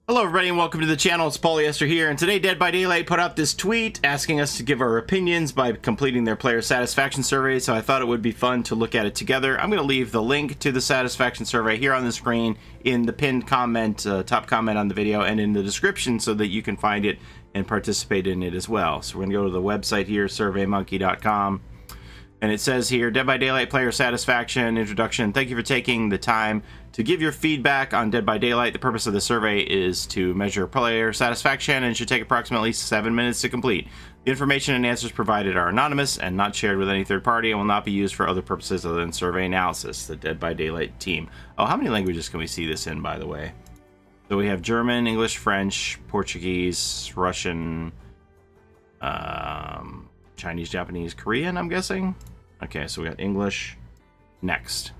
Hello everybody and welcome to the channel. It's Paulie, Esther here, and today Dead by Daylight put out this tweet asking us to give our opinions by completing their player satisfaction survey, so I thought it would be fun to look at it together. I'm going to leave the link to the satisfaction survey here on the screen in the pinned comment, top comment on the video, and in the description so that you can find it and participate in it as well. So we're going to go to the website here, surveymonkey.com. And it says here, Dead by Daylight player satisfaction introduction. Thank you for taking the time to give your feedback on Dead by Daylight. The purpose of the survey is to measure player satisfaction and should take approximately 7 minutes to complete. The information and answers provided are anonymous and not shared with any third party and will not be used for other purposes other than survey analysis. The Dead by Daylight team. Oh, how many languages can we see this in, by the way? So we have German, English, French, Portuguese, Russian, Chinese, Japanese, Korean, I'm guessing. Okay, so we got English. Next.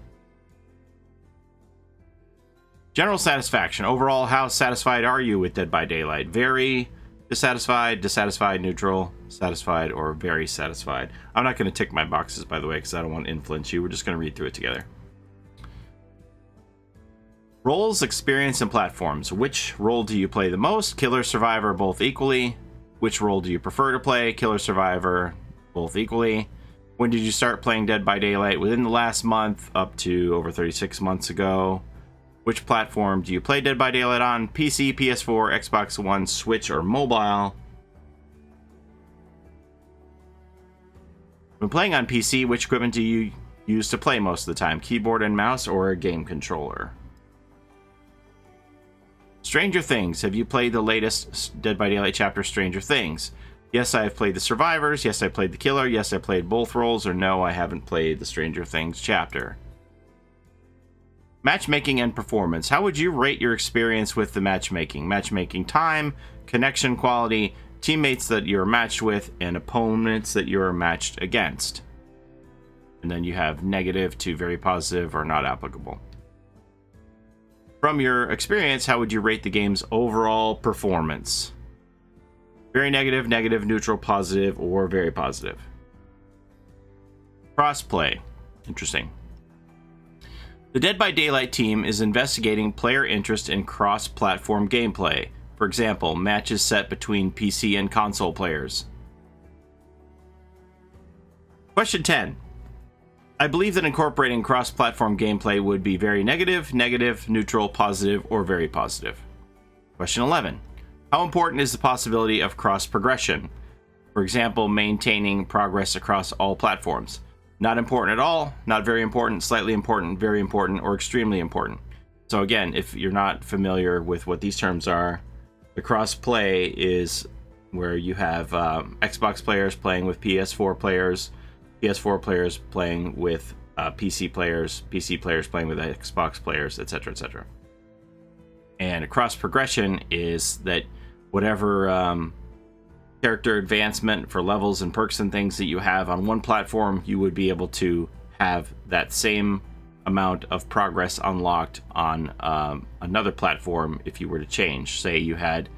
General satisfaction. Overall, how satisfied are you with Dead by Daylight? Very, dissatisfied, dissatisfied, neutral, satisfied, or very satisfied. I'm not going to tick my boxes, by the way, because I don't want to influence you. We're just going to read through it together. Roles, experience, and platforms. Which role do you play the most? Killer, survivor, both equally. Which role do you prefer to play? Killer, survivor, both equally. When did you start playing Dead by Daylight? Within the last month, up to over 36 months ago. Which platform do you play Dead by Daylight on? PC, PS4, Xbox One, Switch, or mobile? When playing on PC, which equipment do you use to play most of the time? Keyboard and mouse or a game controller? Stranger Things. Have you played the latest Dead by Daylight chapter, Stranger Things? Yes, I have played the survivors. Yes, I played the killer. Yes, I played both roles. Or no, I haven't played the Stranger Things chapter. Matchmaking and performance. How would you rate your experience with the matchmaking? Matchmaking time, connection quality, teammates that you're matched with, and opponents that you're matched against. And then you have negative to very positive or not applicable. From your experience, how would you rate the game's overall performance? Very negative, negative, neutral, positive, or very positive. Crossplay. Interesting. The Dead by Daylight team is investigating player interest in cross-platform gameplay. For example, matches set between PC and console players. Question 10. I believe that incorporating cross-platform gameplay would be very negative, negative, neutral, positive, or very positive. Question 11. How important is the possibility of cross-progression? For example, maintaining progress across all platforms. Not important at all, not very important, slightly important, very important, or extremely important. So again, if you're not familiar with what these terms are, the cross-play is where you have Xbox players playing with PS4 players, PS4 players playing with PC players playing with Xbox players, etc., etc. And cross progression is that whatever character advancement for levels and perks and things that you have on one platform, you would be able to have that same amount of progress unlocked on another platform if you were to change. Say you had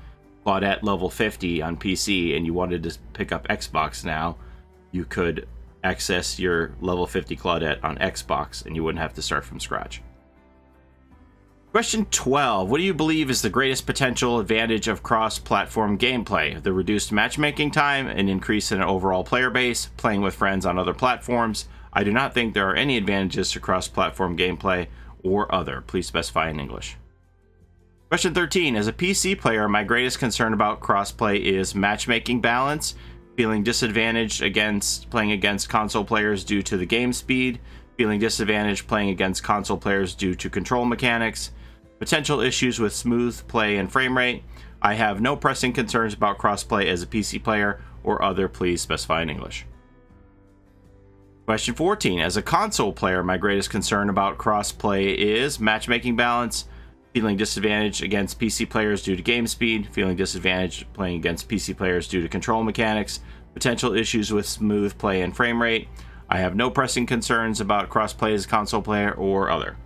Claudette level 50 on PC and you wanted to pick up Xbox now, you could access your level 50 Claudette on Xbox and you wouldn't have to start from scratch. Question 12. What do you believe is the greatest potential advantage of cross-platform gameplay? The reduced matchmaking time, an increase in an overall player base, playing with friends on other platforms. I do not think there are any advantages to cross-platform gameplay or other. Please specify in English. Question 13. As a PC player, my greatest concern about crossplay is matchmaking balance, feeling disadvantaged against playing against console players due to the game speed, feeling disadvantaged playing against console players due to control mechanics, potential issues with smooth play and frame rate. I have no pressing concerns about crossplay as a PC player or other. Please specify in English. Question 14. As a console player, my greatest concern about crossplay is matchmaking balance, feeling disadvantaged against PC players due to game speed, feeling disadvantaged playing against PC players due to control mechanics, potential issues with smooth play and frame rate. I have no pressing concerns about crossplay as a console player or other.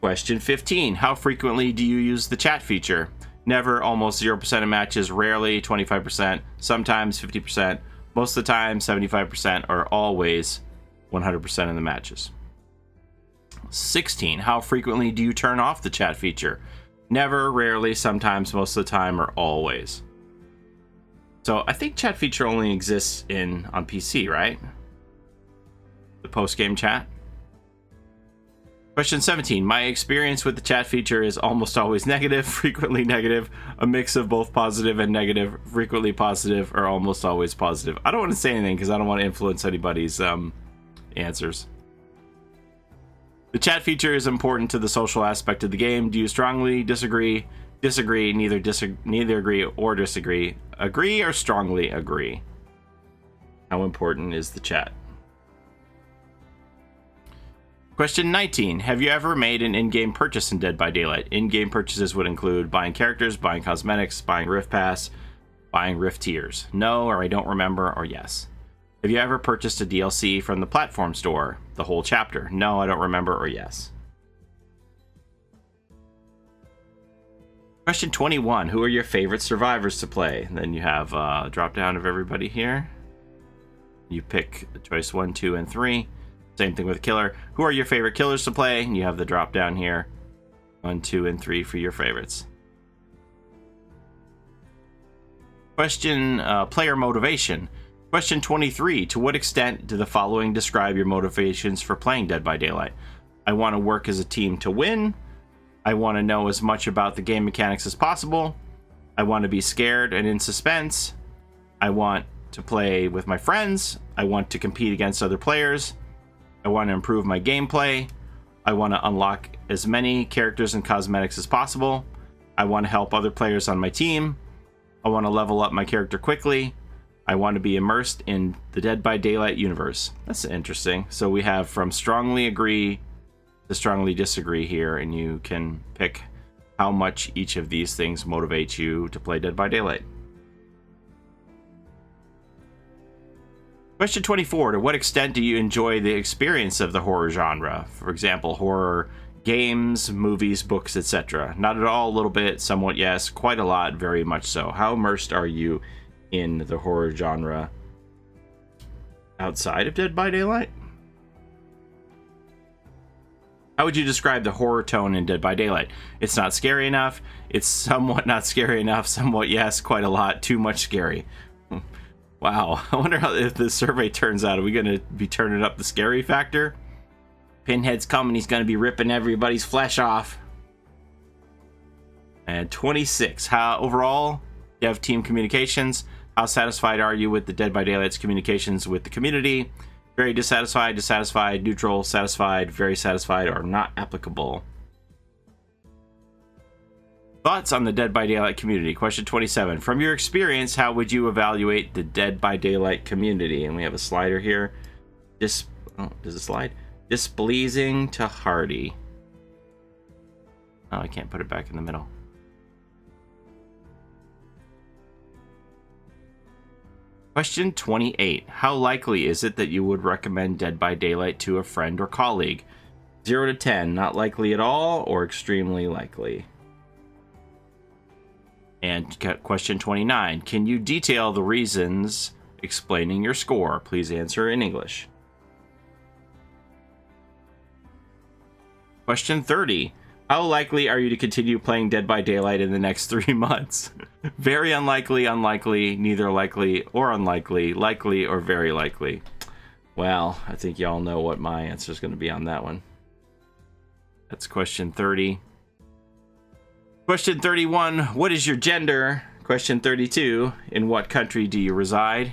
Question 15. How frequently do you use the chat feature? Never, almost 0% of matches, rarely, 25%, sometimes 50%, most of the time 75%, or always 100% of the matches. 16. How frequently do you turn off the chat feature? Never, rarely, sometimes, most of the time, or always. So I think chat feature only exists on PC, right? The post-game chat. Question 17. My experience with the chat feature is almost always negative, frequently negative, a mix of both positive and negative, frequently positive, or almost always positive. I don't want to say anything because I don't want to influence anybody's answers. The chat feature is important to the social aspect of the game. Do you strongly disagree? Disagree, neither agree or disagree. Agree or strongly agree? How important is the chat? Question 19. Have you ever made an in-game purchase in Dead by Daylight? In-game purchases would include buying characters, buying cosmetics, buying Rift Pass, buying Rift Tiers. No, or I don't remember, or yes. Have you ever purchased a DLC from the platform store? The whole chapter. No, I don't remember, or yes. Question 21. Who are your favorite survivors to play? And then you have a drop down of everybody here. You pick choice 1, 2, and 3. Same thing with killer. Who are your favorite killers to play? And you have the drop down here. 1, 2, and 3 for your favorites. Question player motivation. Question 23. To what extent do the following describe your motivations for playing Dead by Daylight? I want to work as a team to win. I want to know as much about the game mechanics as possible. I want to be scared and in suspense. I want to play with my friends. I want to compete against other players. I want to improve my gameplay. I want to unlock as many characters and cosmetics as possible. I want to help other players on my team. I want to level up my character quickly. I want to be immersed in the Dead by Daylight universe. That's interesting. So we have from strongly agree to strongly disagree here, and you can pick how much each of these things motivates you to play Dead by Daylight. Question 24. To what extent do you enjoy the experience of the horror genre? For example, horror games, movies, books, etc. Not at all, a little bit, somewhat yes, quite a lot, very much so. How immersed are you in the horror genre outside of Dead by Daylight? How would you describe the horror tone in Dead by Daylight? It's not scary enough, it's somewhat not scary enough, somewhat yes, quite a lot, too much scary. Wow, I wonder if this survey turns out. Are we going to be turning up the scary factor? Pinhead's coming, he's going to be ripping everybody's flesh off. And 26. How overall, dev team communications. How satisfied are you with the Dead by Daylight's communications with the community? Very dissatisfied, dissatisfied, neutral, satisfied, very satisfied, or not applicable. Thoughts on the Dead by Daylight community? Question 27. From your experience, how would you evaluate the Dead by Daylight community? And we have a slider here. Does it slide? Displeasing to hardy. Oh, I can't put it back in the middle. Question 28. How likely is it that you would recommend Dead by Daylight to a friend or colleague? 0 to 10. Not likely at all or extremely likely. And question 29. Can you detail the reasons explaining your score? Please answer in English. Question 30. How likely are you to continue playing Dead by Daylight in the next 3 months? Very unlikely, unlikely, neither likely or unlikely, likely or very likely. Well, I think y'all know what my answer is going to be on that one. That's question 30. Question 31, what is your gender? Question 32, in what country do you reside?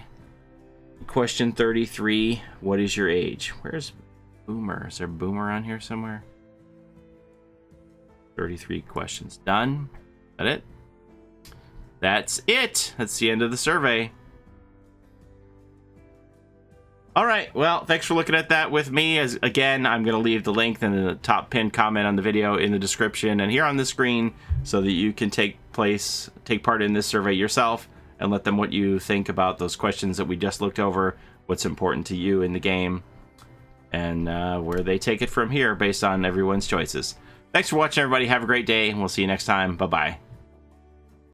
Question 33, what is your age? Where's Boomer? Is there Boomer on here somewhere? 33 questions done. Is that it? That's it. That's the end of the survey. All right, well, thanks for looking at that with me. As again, I'm going to leave the link in the top pinned comment on the video in the description and here on the screen so that you can take part in this survey yourself and let them what you think about those questions that we just looked over, what's important to you in the game, and where they take it from here based on everyone's choices. Thanks for watching, everybody. Have a great day, and we'll see you next time. Bye-bye.